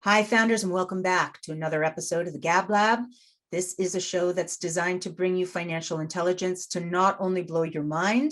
Hi, founders, and welcome back to another episode of the Gab Lab. This is a show that's designed to bring you financial intelligence to not only blow your mind,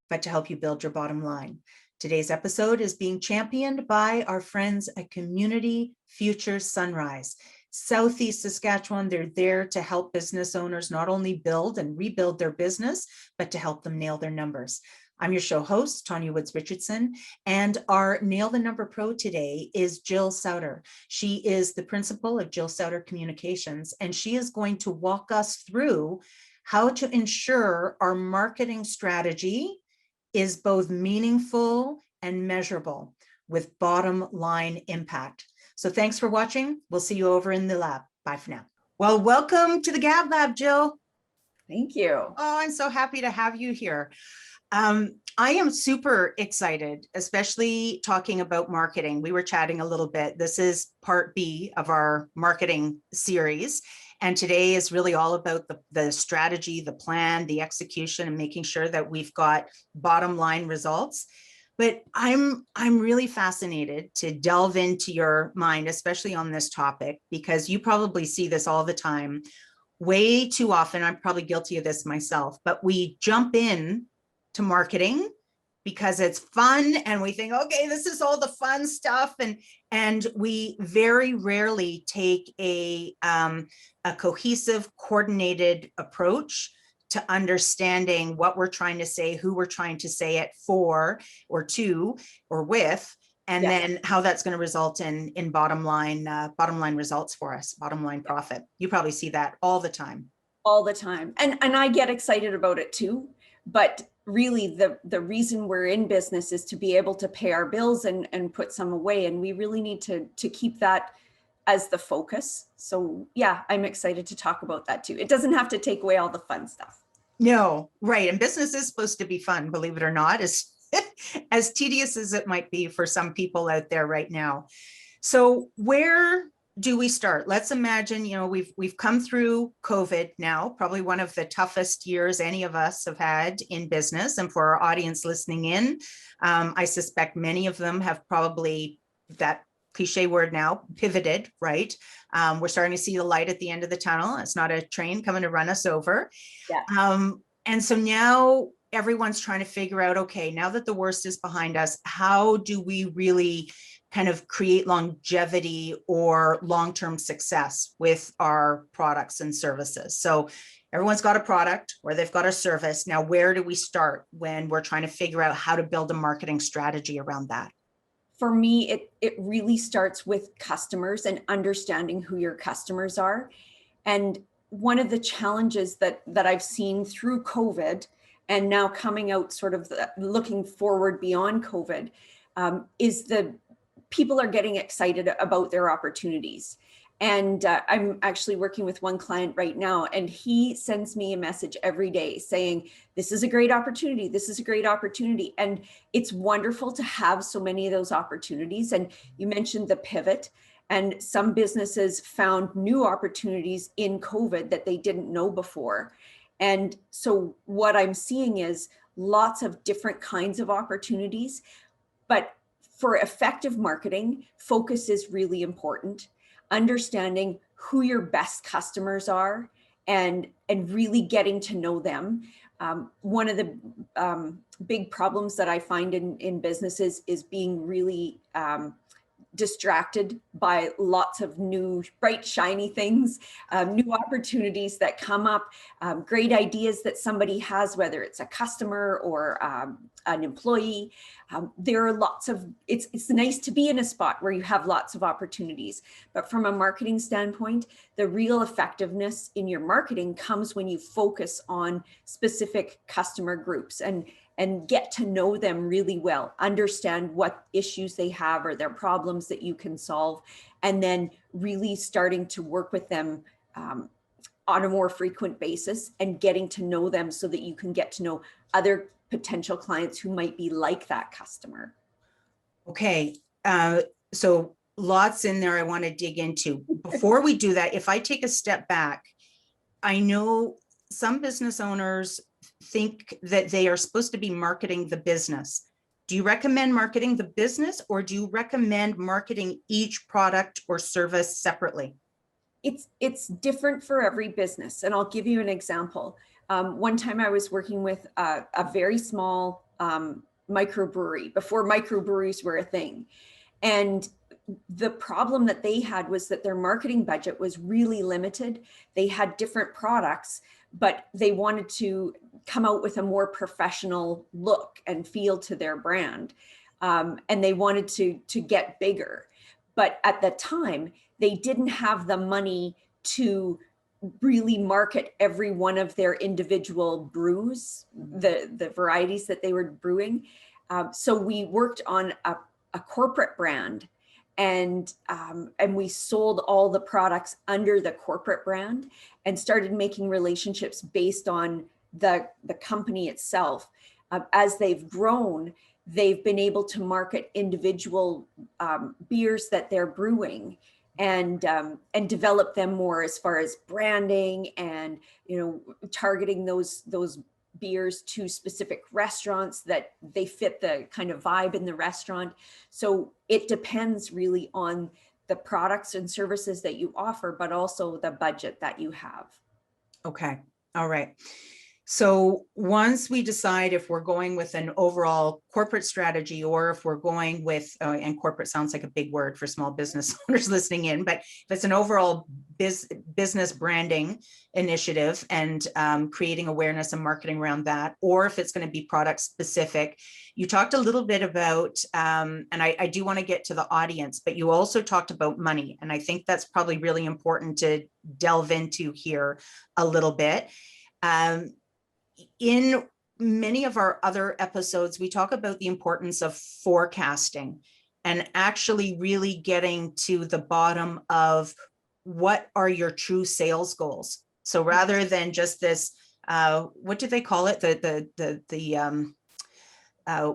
but to help you build your bottom line. Today's episode is being championed by our friends at Community Future Sunrise. Southeast Saskatchewan, they're there to help business owners not only build and rebuild their business, but to help them nail their numbers. I'm your show host, Tanya Woods Richardson, and our Nail the Number Pro today is Jill Sauter. She is the principal of Jill Sauter Communications, and she is going to walk us through how to ensure our marketing strategy is both meaningful and measurable with bottom line impact. So thanks for watching. We'll see you over in the lab. Bye for now. Well, welcome to the Gab Lab, Jill. Thank you. Oh, I'm so happy to have you here. I am super excited, especially talking about marketing. We were chatting a little bit. This is part B of our marketing series. And today is really all about the strategy, the plan, the execution, and making sure that we've got bottom line results. But I'm really fascinated to delve into your mind, especially on this topic, because you probably see this all the time. Way too often, I'm probably guilty of this myself, but we jump in to marketing because it's fun and we think, okay, this is all the fun stuff, and we very rarely take a cohesive, coordinated approach to understanding what we're trying to say, who we're trying to say it for or to or with, and then how that's going to result in bottom line results for us, bottom line profit. You probably see that all the time. All the time. And I get excited about it too. But really the reason we're in business is to be able to pay our bills and put some away. And we really need to keep that as the focus. So yeah, I'm excited to talk about that too. It doesn't have to take away all the fun stuff. No, right. And business is supposed to be fun, believe it or not, as tedious as it might be for some people out there right now. So where do we start? Let's imagine, we've come through COVID now, probably one of the toughest years any of us have had in business. And for our audience listening in, I suspect many of them have probably, that cliche word now, pivoted, right? We're starting to see the light at the end of the tunnel. It's not a train coming to run us over. Yeah. And so now everyone's trying to figure out, okay, now that the worst is behind us, how do we really kind of create longevity or long-term success with our products and services? So everyone's got a product or they've got a service. Now, where do we start when we're trying to figure out how to build a marketing strategy around that? For me, it really starts with customers and understanding who your customers are. And one of the challenges that I've seen through COVID and now coming out sort of looking forward beyond COVID is the people are getting excited about their opportunities. And I'm actually working with one client right now, and he sends me a message every day saying, this is a great opportunity. This is a great opportunity. And it's wonderful to have so many of those opportunities. And you mentioned the pivot, and some businesses found new opportunities in COVID that they didn't know before. And so what I'm seeing is lots of different kinds of opportunities, but for effective marketing, focus is really important. Understanding who your best customers are and really getting to know them. One of the big problems that I find in businesses is being really distracted by lots of new, bright, shiny things, new opportunities that come up, great ideas that somebody has, whether it's a customer or an employee. There are lots of, it's nice to be in a spot where you have lots of opportunities, but from a marketing standpoint, the real effectiveness in your marketing comes when you focus on specific customer groups and get to know them really well, understand what issues they have or their problems that you can solve, and then really starting to work with them on a more frequent basis and getting to know them so that you can get to know other potential clients who might be like that customer. Okay, so lots in there I want to dig into. Before we do that, if I take a step back, I know some business owners think that they are supposed to be marketing the business. Do you recommend marketing the business, or do you recommend marketing each product or service separately? It's different for every business. And I'll give you an example. One time I was working with a very small microbrewery before microbreweries were a thing. And the problem that they had was that their marketing budget was really limited. They had different products, but they wanted to come out with a more professional look and feel to their brand. And they wanted to get bigger. But at the time, they didn't have the money to really market every one of their individual brews, the varieties that they were brewing. So we worked on a corporate brand, and we sold all the products under the corporate brand and started making relationships based on the company itself. As they've grown, they've been able to market individual beers that they're brewing and develop them more as far as branding and, targeting those beers to specific restaurants that they fit the kind of vibe in the restaurant. So it depends really on the products and services that you offer, but also the budget that you have. Okay. All right. So once we decide if we're going with an overall corporate strategy, or if we're going with, and corporate sounds like a big word for small business owners listening in, but if it's an overall business branding initiative and creating awareness and marketing around that, or if it's going to be product specific, you talked a little bit about, and I do want to get to the audience, but you also talked about money. And I think that's probably really important to delve into here a little bit. In many of our other episodes, we talk about the importance of forecasting and actually really getting to the bottom of what are your true sales goals. So rather than just this, what do they call it?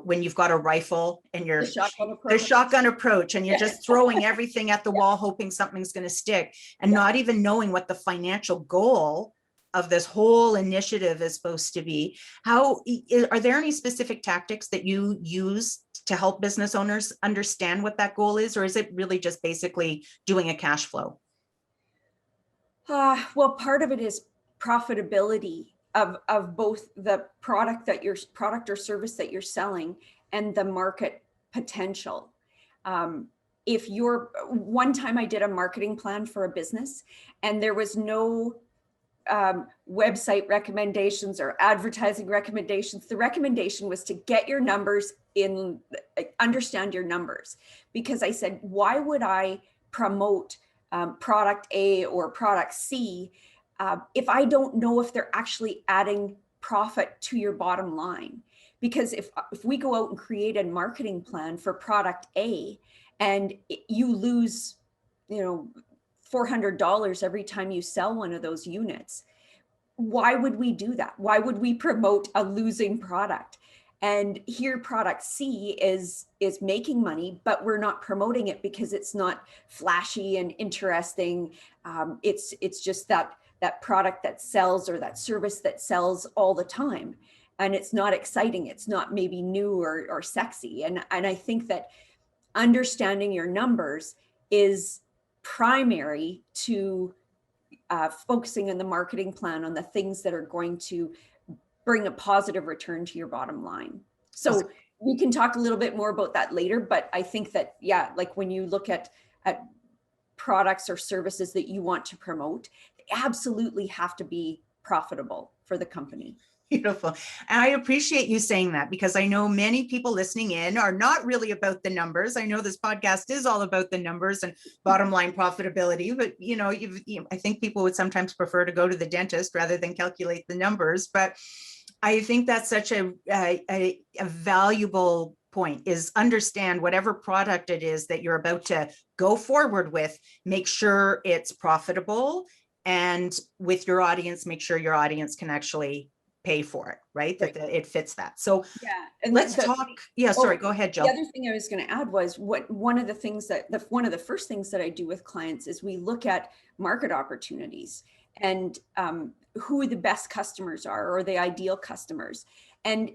When you've got a rifle and you're the shotgun approach and you're just throwing everything at the wall, hoping something's going to stick, and not even knowing what the financial goal of this whole initiative is supposed to be. Are there any specific tactics that you use to help business owners understand what that goal is, or is it really just basically doing a cash flow? Well, part of it is profitability of both the product or service that you're selling and the market potential. One time I did a marketing plan for a business, and there was no website recommendations or advertising recommendations. The recommendation was to get your numbers in, understand your numbers, because I said, why would I promote product A or product C if I don't know if they're actually adding profit to your bottom line? Because if we go out and create a marketing plan for product A and you lose, $400 every time you sell one of those units, why would we do that? Why would we promote a losing product? And here product C is making money, but we're not promoting it because it's not flashy and interesting. It's just that product that sells, or that service that sells all the time. And it's not exciting. It's not maybe new or sexy. And I think that understanding your numbers is primary to focusing on the marketing plan, on the things that are going to bring a positive return to your bottom line. So we can talk a little bit more about that later, but I think that, like when you look at products or services that you want to promote, they absolutely have to be profitable for the company. Beautiful. And I appreciate you saying that, because I know many people listening in are not really about the numbers. I know this podcast is all about the numbers and bottom line profitability, but I think people would sometimes prefer to go to the dentist rather than calculate the numbers. But I think that's such a valuable point, is understand whatever product it is that you're about to go forward with, make sure it's profitable, and with your audience, make sure your audience can actually pay for it, right? That it fits that. So and let's talk. Yeah, sorry, go ahead, Jill. The other thing I was going to add was one of the first things that I do with clients is we look at market opportunities and who the best customers are, or the ideal customers. And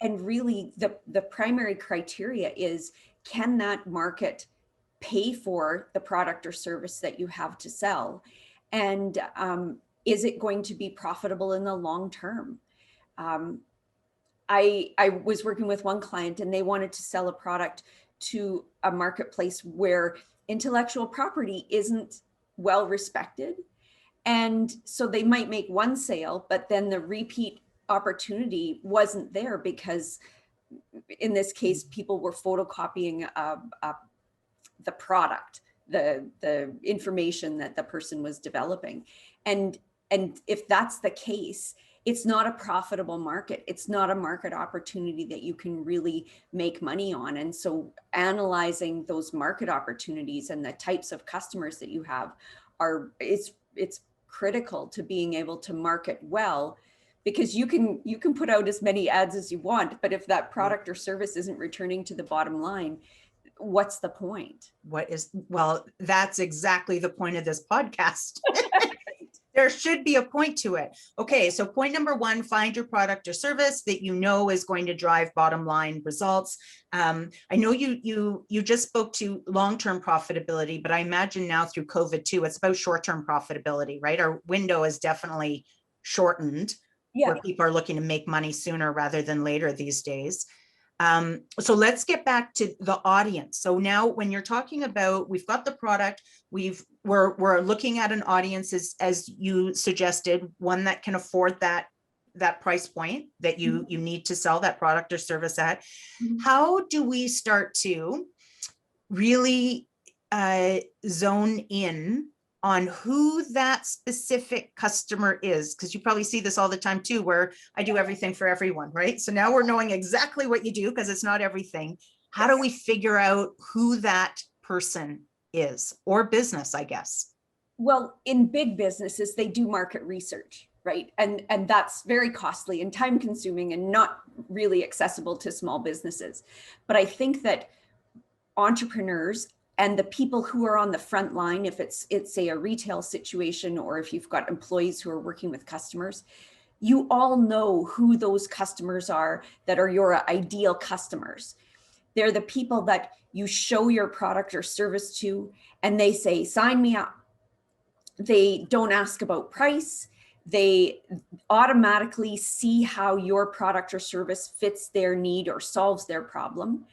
And really the primary criteria is, can that market pay for the product or service that you have to sell? And is it going to be profitable in the long term? I was working with one client and they wanted to sell a product to a marketplace where intellectual property isn't well respected. And so they might make one sale, but then the repeat opportunity wasn't there because in this case, people were photocopying the product, the information that the person was developing. And if that's the case, it's not a profitable market. It's not a market opportunity that you can really make money on. And so analyzing those market opportunities and the types of customers that you have it's critical to being able to market well, because you can put out as many ads as you want, but if that product or service isn't returning to the bottom line, what's the point? Well, that's exactly the point of this podcast. There should be a point to it. Okay, so point number one, find your product or service that you know is going to drive bottom line results. I know you just spoke to long-term profitability, but I imagine now through COVID too, it's about short-term profitability, right? Our window is definitely shortened, where people are looking to make money sooner rather than later these days. So let's get back to the audience. So now when you're talking about, we've got the product, we're looking at an audience as you suggested, one that can afford that price point that you need to sell that product or service at. How do we start to really zone in on who that specific customer is? Because you probably see this all the time too, where I do everything for everyone, right? So now we're knowing exactly what you do because it's not everything. How do we figure out who that person is, or business, I guess? Well, in big businesses, they do market research, right? And that's very costly and time consuming and not really accessible to small businesses. But I think that entrepreneurs and the people who are on the front line, if it's say a retail situation, or if you've got employees who are working with customers, you all know who those customers are that are your ideal customers. They're the people that you show your product or service to, and they say, sign me up. They don't ask about price. They automatically see how your product or service fits their need or solves their problem.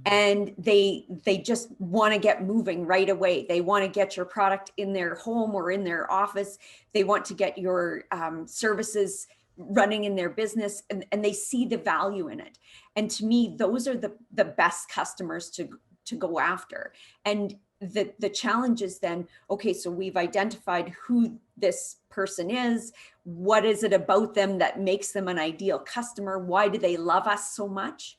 And they just want to get moving right away. They want to get your product in their home or in their office. They want to get your services running in their business, and they see the value in it. And to me, those are the best customers to go after. And the challenge is then, okay, so we've identified who this person is. What is it about them that makes them an ideal customer? Why do they love us so much?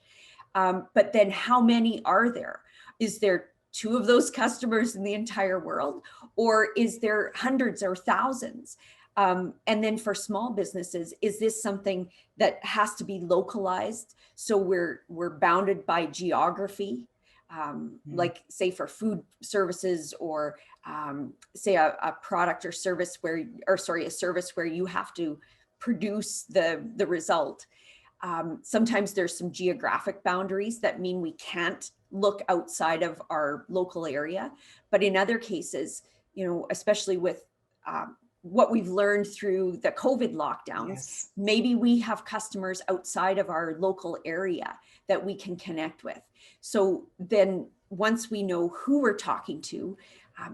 But then how many are there? Is there 2 of those customers in the entire world? Or is there hundreds or thousands? And then for small businesses, is this something that has to be localized? So we're bounded by geography, like say for food services, or say a product or service a service where you have to produce the result. Sometimes there's some geographic boundaries that mean we can't look outside of our local area. But in other cases, especially with what we've learned through the COVID lockdowns, maybe we have customers outside of our local area that we can connect with. So then once we know who we're talking to,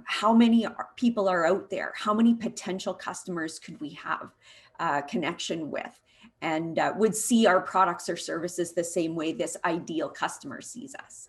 how many people are out there, how many potential customers could we have connection with, and would see our products or services the same way this ideal customer sees us.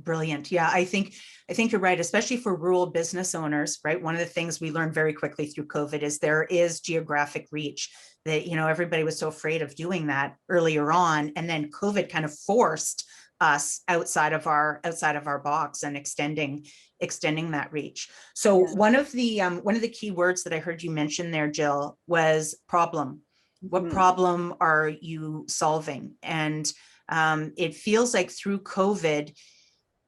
Brilliant. Yeah, I think you're right, especially for rural business owners, right? One of the things we learned very quickly through COVID is there is geographic reach. That, everybody was so afraid of doing that earlier on, and then COVID kind of forced us outside of our box and extending that reach. So one of the key words that I heard you mention there, Jill, was problem. What problem are you solving? And it feels like through COVID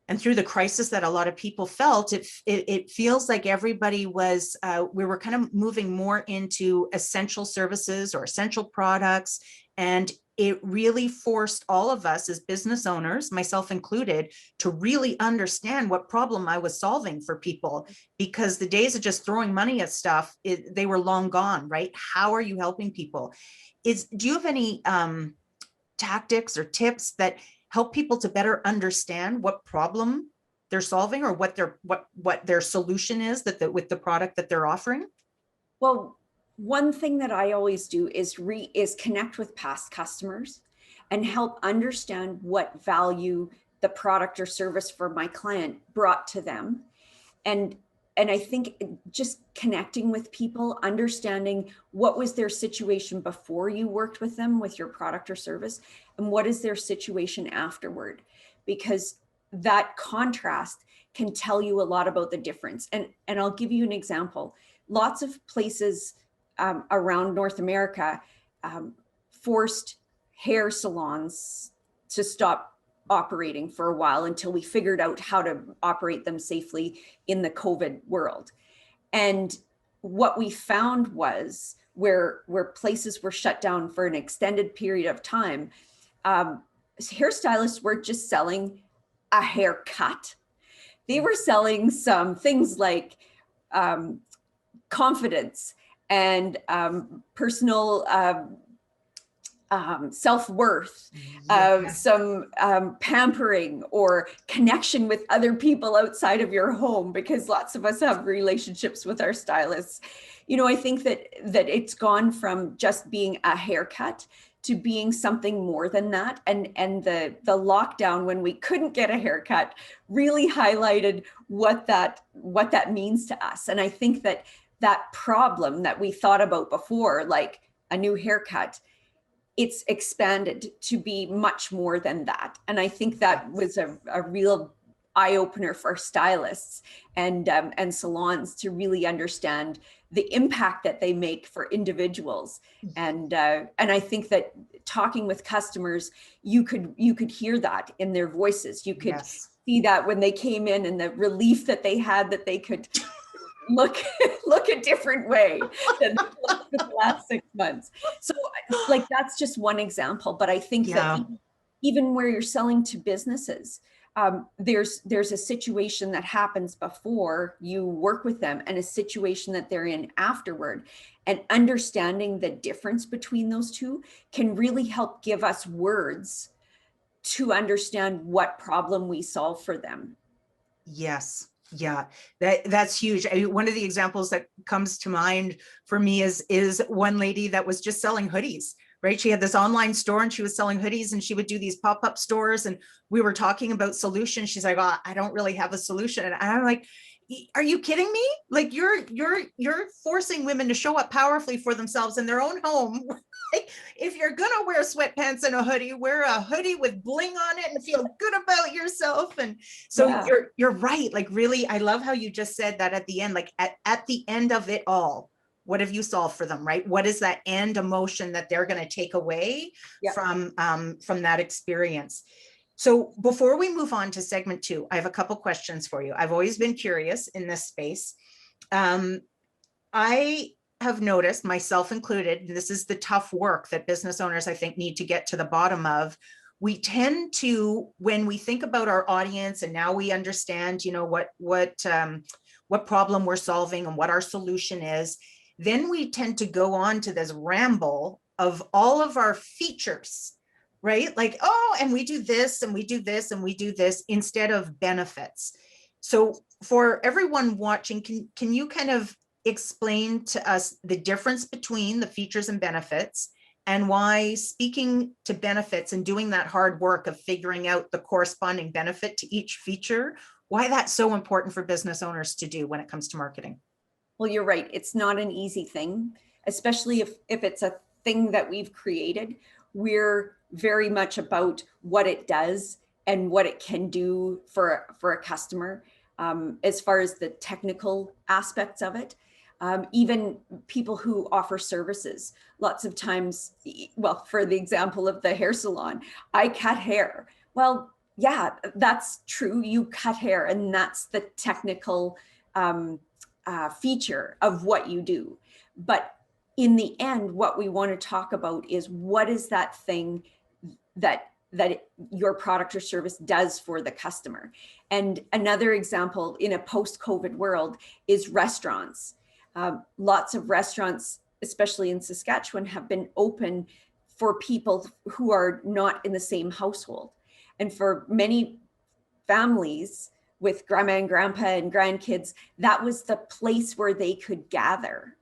and through the crisis that a lot of people felt, it feels like everybody was, we were kind of moving more into essential services or essential products. And it really forced all of us as business owners, myself included, to really understand what problem I was solving for people, because the days of just throwing money at stuff, they were long gone, right? How are you helping people? Do you have any tactics or tips that help people to better understand what problem they're solving, or what their solution is with the product that they're offering? Well, one thing that I always do is connect with past customers and help understand what value the product or service for my client brought to them. And I think just connecting with people, understanding what was their situation before you worked with them with your product or service, and what is their situation afterward, because that contrast can tell you a lot about the difference. And I'll give you an example. Lots of places around North America forced hair salons to stop operating for a while until we figured out how to operate them safely in the COVID world. And what we found was where places were shut down for an extended period of time, hairstylists weren't just selling a haircut. They were selling some things like confidence and personal self-worth, some pampering or connection with other people outside of your home, because lots of us have relationships with our stylists. You know, I think that it's gone from just being a haircut to being something more than that. And the lockdown, when we couldn't get a haircut, really highlighted what that means to us. And I think that problem that we thought about before, like a new haircut, it's expanded to be much more than that. And I think that was a real eye-opener for stylists and salons to really understand the impact that they make for individuals. And I think that talking with customers, you could hear that in their voices. You could see that when they came in, and the relief that they had that they could look a different way than the last 6 months. So like, that's just one example, but I think that even where you're selling to businesses, there's a situation that happens before you work with them and a situation that they're in afterward, and understanding the difference between those two can really help give us words to understand what problem we solve for them. Yes. Yeah, that's huge. One of the examples that comes to mind for me is one lady that was just selling hoodies, right? She had this online store and she was selling hoodies, and she would do these pop-up stores, and we were talking about solutions. She's like, oh, I don't really have a solution. And I'm like, are you kidding me? Like, you're forcing women to show up powerfully for themselves in their own home. If you're gonna wear sweatpants and a hoodie, wear a hoodie with bling on it and feel good about yourself. And so you're right. Like, really, I love how you just said that at the end, like at the end of it all, what have you solved for them, right? What is that end emotion that they're going to take away from that experience? So before we move on to segment 2, I have a couple questions for you. I've always been curious in this space. I have noticed, myself included, this is the tough work that business owners, I think, need to get to the bottom of. We tend to, when we think about our audience, and now we understand, you know, what problem we're solving and what our solution is, then we tend to go on to this ramble of all of our features, right? Like, oh, and we do this, and we do this, and we do this, instead of benefits. So for everyone watching, can you kind of explain to us the difference between the features and benefits, and why speaking to benefits and doing that hard work of figuring out the corresponding benefit to each feature, why that's so important for business owners to do when it comes to marketing? Well, you're right. It's not an easy thing, especially if it's a thing that we've created. We're very much about what it does and what it can do for a customer, as far as the technical aspects of it. Even people who offer services, lots of times, well, for the example of the hair salon, I cut hair. Well, yeah, that's true. You cut hair, and that's the technical feature of what you do. But in the end, what we want to talk about is what is that thing that your product or service does for the customer. And another example in a post-COVID world is restaurants. Lots of restaurants, especially in Saskatchewan, have been open for people who are not in the same household. And for many families with grandma and grandpa and grandkids, that was the place where they could gather.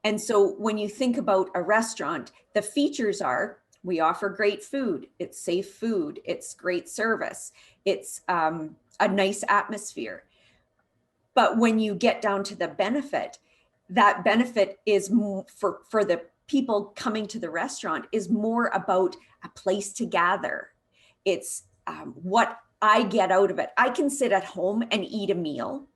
And so when you think about a restaurant, the features are, we offer great food, it's safe food, it's great service, it's a nice atmosphere. But when you get down to the benefit, that benefit is for the people coming to the restaurant is more about a place to gather. It's what I get out of it. I can sit at home and eat a meal,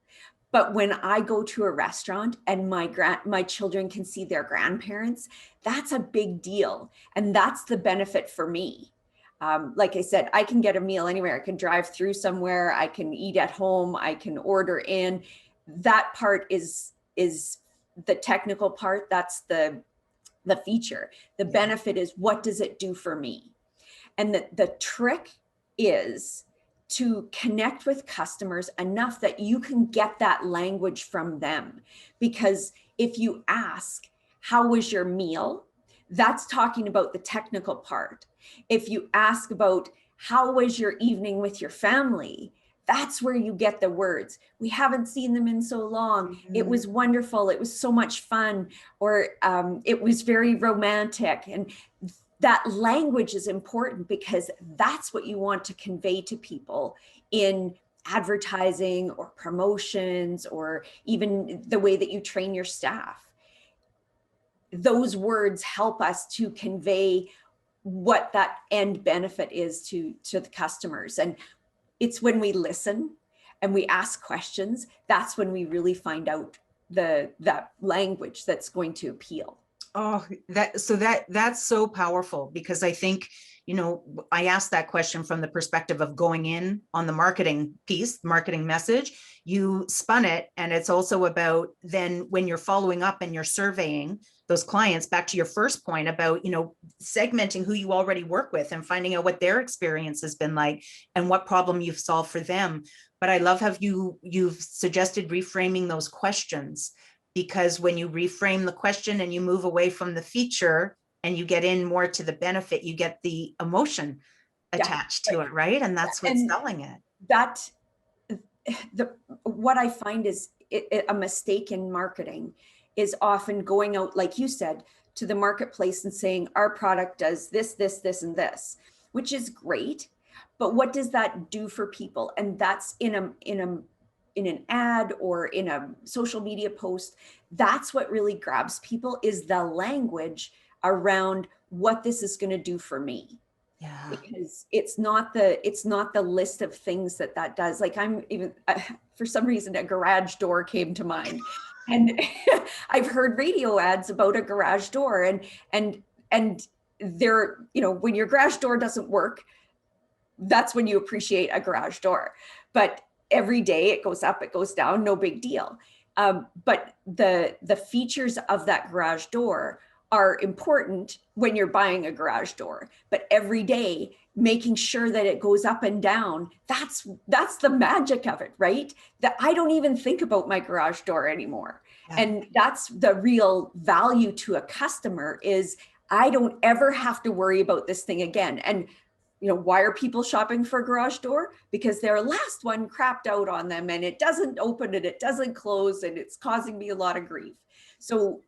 but when I go to a restaurant and my children can see their grandparents, that's a big deal. And that's the benefit for me. Like I said, I can get a meal anywhere. I can drive through somewhere. I can eat at home. I can order in. That part is the technical part. That's the feature. The benefit is, what does it do for me? And the trick is to connect with customers enough that you can get that language from them. Because if you ask, how was your meal? That's talking about the technical part. If you ask about, how was your evening with your family? That's where you get the words. We haven't seen them in so long. Mm-hmm. It was wonderful. It was so much fun. Or it was very romantic. And that language is important because that's what you want to convey to people in advertising or promotions, or even the way that you train your staff. Those words help us to convey what that end benefit is to the customers. And it's when we listen and we ask questions, that's when we really find out that language that's going to appeal. Oh, that's so powerful, because I think, I asked that question from the perspective of going in on the marketing piece, marketing message. You spun it. And it's also about then when you're following up and you're surveying those clients, back to your first point about, segmenting who you already work with and finding out what their experience has been like and what problem you've solved for them. But I love how you've suggested reframing those questions. Because when you reframe the question and you move away from the feature and you get in more to the benefit, you get the emotion attached to it, right? And that's what's selling it. What I find is a mistake in marketing is often going out, like you said, to the marketplace and saying, our product does this, this, this, and this, which is great. But what does that do for people? And that's in an ad or in a social media post. That's what really grabs people, is the language around what this is going to do for me. Yeah. Because it's not the list of things that does. Like, I'm even for some reason a garage door came to mind, and I've heard radio ads about a garage door, and they're, when your garage door doesn't work, that's when you appreciate a garage door. But every day it goes up, it goes down, no big deal. But the features of that garage door are important when you're buying a garage door. But every day, making sure that it goes up and down, that's the magic of it, right? That I don't even think about my garage door anymore. Yeah. And that's the real value to a customer, is I don't ever have to worry about this thing again. And why are people shopping for a garage door? Because their last one crapped out on them, and it doesn't open and it doesn't close, and it's causing me a lot of grief. So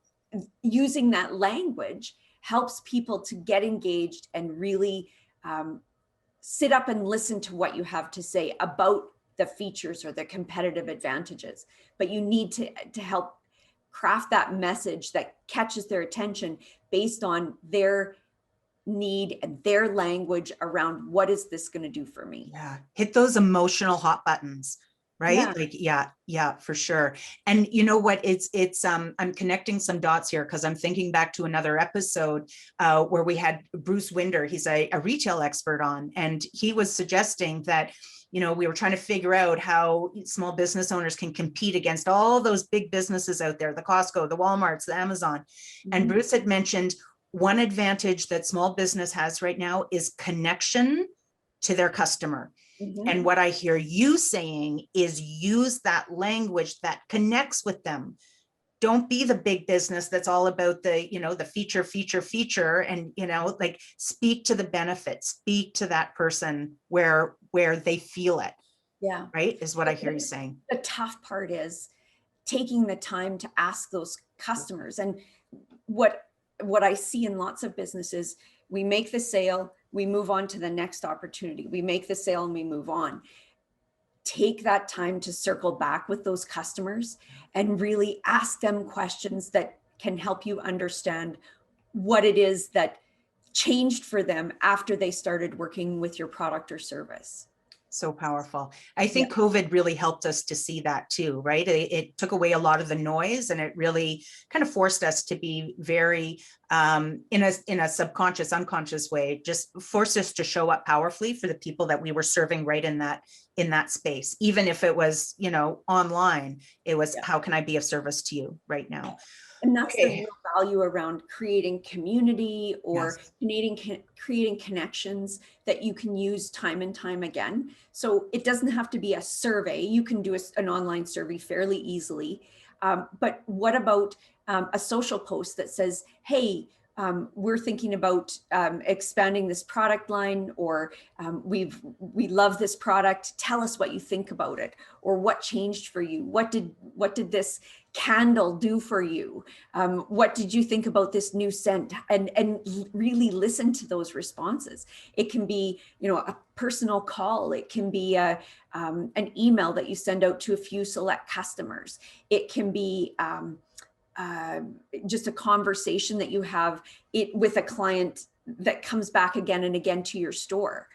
using that language helps people to get engaged and really sit up and listen to what you have to say about the features or the competitive advantages. But you need to help craft that message that catches their attention based on their need and their language around, what is this going to do for me? Yeah. Hit those emotional hot buttons, right? Like, yeah, for sure. And you know what, I'm connecting some dots here because I'm thinking back to another episode where we had Bruce Winder. He's a retail expert on, and he was suggesting that, you know, we were trying to figure out how small business owners can compete against all those big businesses out there, the Costco, the Walmarts, the Amazon. And Bruce had mentioned one advantage that small business has right now is connection to their customer. And what I hear you saying is use that language that connects with them. Don't be the big business that's all about the, you know, the feature, and, you know, like, speak to the benefits, speak to that person where they feel it. Yeah. Right, is what I hear you saying. The tough part is taking the time to ask those customers. And what I see in lots of businesses, we make the sale, we move on to the next opportunity. We make the sale and we move on. Take that time to circle back with those customers and really ask them questions that can help you understand what it is that changed for them after they started working with your product or service. So powerful. I think COVID really helped us to see that too, right? It took away a lot of the noise, and it really kind of forced us to be very, in a subconscious, unconscious way, just forced us to show up powerfully for the people that we were serving right in that space. Even if it was, you know, online, it was, how can I be of service to you right now? And that's the real value around creating community or creating connections that you can use time and time again. So it doesn't have to be a survey. You can do an online survey fairly easily. But what about a social post that says, hey, we're thinking about expanding this product line, or we love this product. Tell us what you think about it, or what changed for you. What did this candle do for you? What did you think about this new scent? And really listen to those responses. It can be, you know, a personal call. It can be an email that you send out to a few select customers. It can be just a conversation that you have with a client that comes back again and again to your store.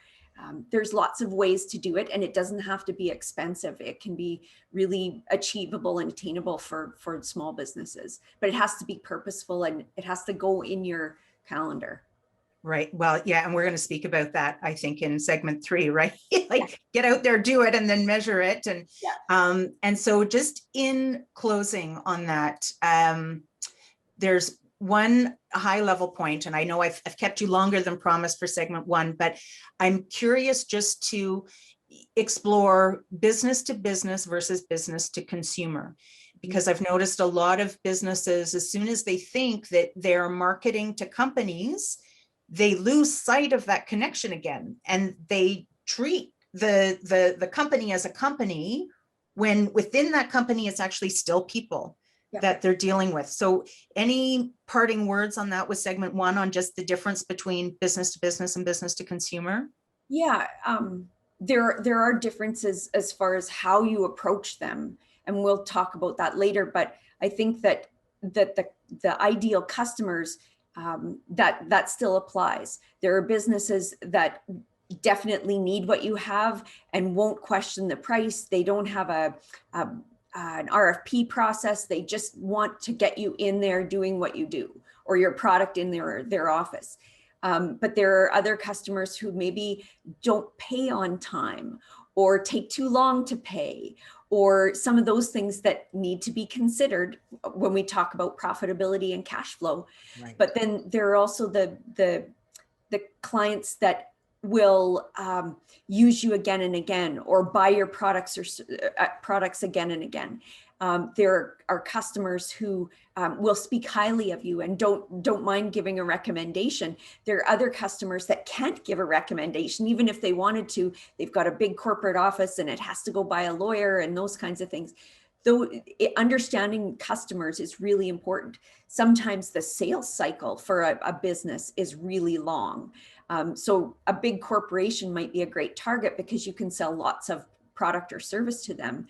There's lots of ways to do it, and it doesn't have to be expensive. It can be really achievable and attainable for small businesses, but it has to be purposeful and it has to go in your calendar. Right. Well, yeah. And we're going to speak about that, I think, in segment 3, right? Like, get out there, do it, and then measure it. And so just in closing on that, there's one high level point, and I know I've kept you longer than promised for segment 1, but I'm curious just to explore business to business versus business to consumer. Because I've noticed a lot of businesses, as soon as they think that they're marketing to companies, they lose sight of that connection again, and they treat the company as a company, when within that company it's actually still people that they're dealing with. So any parting words on that with segment 1, on just the difference between business to business and business to consumer? Yeah, there are differences as far as how you approach them, and we'll talk about that later. But I think that the ideal customers, that still applies. There are businesses that definitely need what you have and won't question the price. They don't have an RFP process. They just want to get you in there doing what you do, or your product in their office. But there are other customers who maybe don't pay on time, or take too long to pay, or some of those things that need to be considered when we talk about profitability and cash flow. Right. But then there are also the clients that will use you again and again, or buy your products or products again and again. There are customers who will speak highly of you and don't mind giving a recommendation. There are other customers that can't give a recommendation, even if they wanted to. They've got a big corporate office and it has to go by a lawyer and those kinds of things. Though understanding customers is really important. Sometimes the sales cycle for a business is really long. So a big corporation might be a great target because you can sell lots of product or service to them,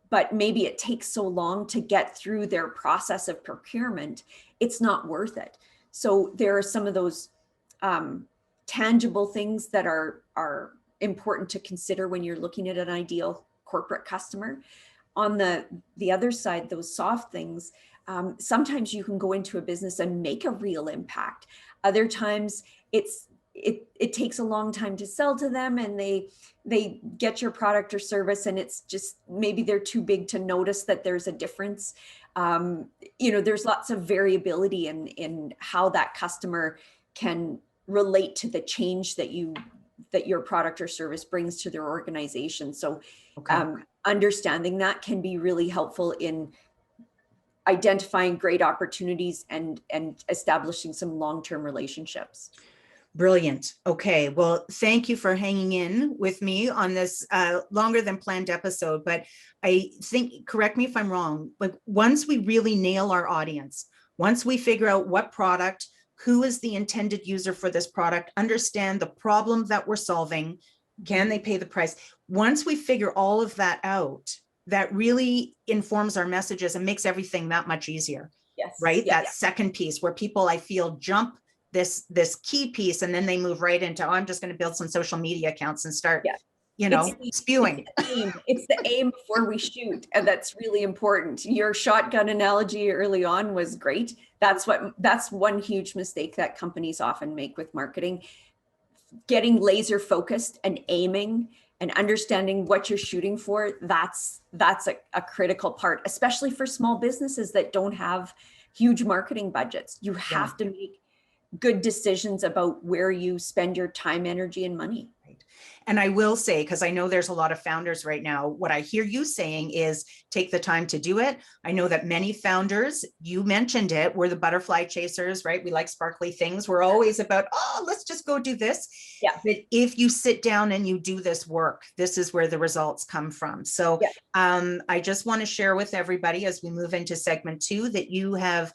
but maybe it takes so long to get through their process of procurement, it's not worth it. So there are some of those tangible things that are important to consider when you're looking at an ideal corporate customer. On the other side, those soft things, sometimes you can go into a business and make a real impact. Other times it takes a long time to sell to them, and they get your product or service, and it's just, maybe they're too big to notice that there's a difference. There's lots of variability in how that customer can relate to the change that your product or service brings to their organization. So understanding that can be really helpful in identifying great opportunities and establishing some long-term relationships. Brilliant. Okay. Well, thank you for hanging in with me on this longer than planned episode. But I think, correct me if I'm wrong, like once we really nail our audience, once we figure out what product, who is the intended user for this product, understand the problem that we're solving, can they pay the price? Once we figure all of that out, that really informs our messages and makes everything that much easier. Yes. Right? Yeah, that second piece where people, I feel, jump this key piece, and then they move right into, oh, I'm just going to build some social media accounts and start, spewing. It's the aim before we shoot. And that's really important. Your shotgun analogy early on was great. That's one huge mistake that companies often make with marketing. Getting laser focused and aiming and understanding what you're shooting for, that's a critical part, especially for small businesses that don't have huge marketing budgets. You have to make good decisions about where you spend your time, energy, and money. Right. And I will say, because I know there's a lot of founders right now, what I hear you saying is take the time to do it. I know that many founders, you mentioned it, we're the butterfly chasers, right? We like sparkly things. We're always about, oh, let's just go do this. Yeah. But if you sit down and you do this work, this is where the results come from. So I just want to share with everybody as we move into segment 2 that you have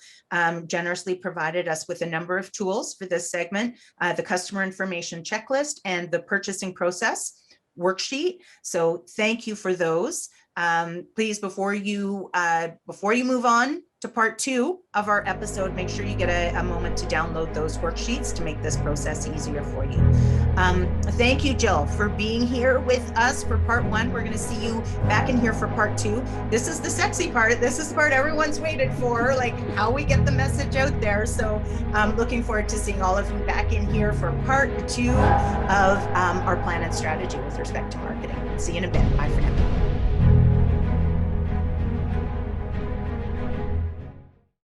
generously provided us with a number of tools for this segment, the customer information checklist and the purchasing process worksheet. So thank you for those. Please, before you move on to part 2 of our episode, make sure you get a moment to download those worksheets to make this process easier for you. Thank you, Jill, for being here with us for part 1. We're going to see you back in here for part 2. This is the sexy part. This is the part everyone's waited for, like how we get the message out there. So I'm looking forward to seeing all of you back in here for part 2 of our plan and strategy with respect to marketing. See you in a bit. Bye for now.